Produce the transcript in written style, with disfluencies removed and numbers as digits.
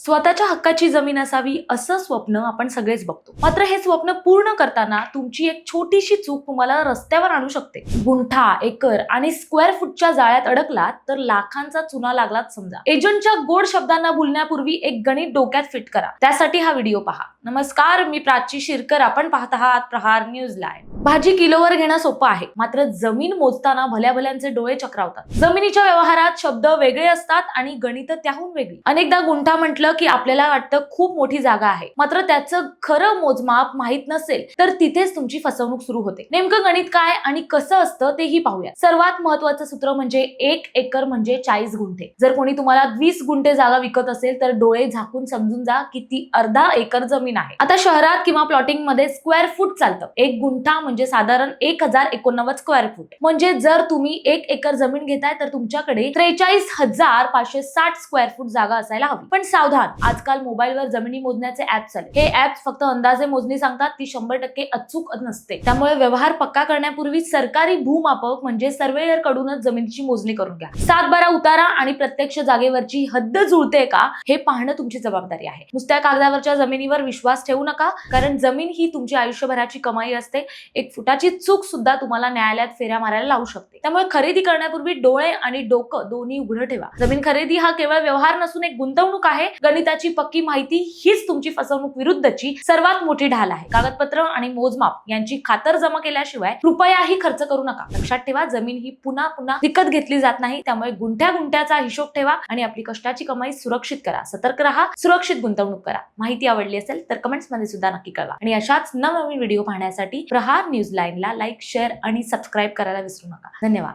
स्वतःच्या हक्काची जमीन असावी असं स्वप्न आपण सगळेच बघतो, मात्र हे स्वप्न पूर्ण करताना तुमची एक छोटीशी चूक तुम्हाला रस्त्यावर आणू शकते. गुंठा, एकर आणि स्क्वेअर फूटच्या जाळ्यात अडकलात तर लाखांचा चुना लागलाच समजा. एजंटच्या गोड शब्दांना बोलण्यापूर्वी एक गणित डोक्यात फिट करा. त्यासाठी हा व्हिडिओ पहा. नमस्कार, मी प्राची शिरकर. आपण पाहत आहात प्रहार न्यूज लाईव्ह. भाजी किलोवर घेणं सोपं आहे, मात्र जमीन मोजताना भल्या भल्यांचे डोळे चक्रावतात. जमिनीच्या व्यवहारात शब्द वेगळे असतात आणि गणित त्याहून वेगळी. अनेकदा गुंठा म्हटलं की आपल्याला वाटतं खूप मोठी जागा आहे, मात्र त्याचं खरं मोजमाप माहित नसेल तर तिथेच तुमची फसवणूक सुरू होते. नेमकं गणित काय आणि कसं असतं तेही पाहूया. सर्वात महत्वाचं सूत्र म्हणजे 1 एकर म्हणजे 40 गुंठे. जर कोणी तुम्हाला 20 गुंठे जागा विकत असेल तर डोळे झाकून समजून जा की ती अर्धा एकर जमीन आहे. आता शहरात किंवा प्लॉटिंग मध्ये स्क्वेअर फूट चालतं. एक गुंठा म्हणजे साधारण 1089 स्क्वेअर फूट. म्हणजे जर तुम्ही 1 एकर जमीन घेताय तर तुमच्याकडे 43,560 स्क्वेअर फूट जागा असायला हवी. पण सावधान, आजकाल मोबाईलवर जमिनी मोजण्याचे ऍप्स आले. हे ऍप्स फक्त अंदाजे मोजणी सांगतात, ती 100% अचूक नसते. त्यामुळे व्यवहार पक्का करण्यापूर्वी सरकारी भूमापक म्हणजे सर्वेयर कडूनच जमिनीची मोजणी करून घ्या. 7-12 उतारा आणि प्रत्यक्ष जागेवरची हद्द जुळते का हे पाहणं तुमची जबाबदारी आहे. नुसत्या कागदावरच्या जमिनीवर विश्वास ठेवू नका, कारण जमीन ही तुमची आयुष्यभराची कमाई असते. एक फुटाची चूक सुद्धा तुम्हाला न्यायालयात फेऱ्या मारायला लावू शकते. त्यामुळे खरेदी करण्यापूर्वी डोळे आणि डोकं दोन्ही उघडं ठेवा. जमीन खरेदी हा केवळ व्यवहार नसून एक गुंतवणूक आहे. गणिताची पक्की माहिती हीच तुमची फसवणूक विरुद्धची सर्वात मोठी ढाल आहे. कागदपत्र आणि मोजमाप यांची खातर जमा केल्याशिवाय रुपयाही खर्च करू नका. लक्षात ठेवा, जमीन ही पुन्हा पुन्हा विकत घेतली जात नाही. त्यामुळे गुंठ्याचा हिशोब ठेवा आणि आपली कष्टाची कमाई सुरक्षित करा. सतर्क राहा, सुरक्षित गुंतवणूक करा. माहिती आवडली असेल तर कमेंट्स मध्ये सुद्धा नक्की कळवा. आणि अशाच नवनवीन व्हिडिओ पाहण्यासाठी प्रहार न्यूज लाईव्हला लाईक, शेअर आणि सबस्क्राईब करायला विसरू नका. धन्यवाद.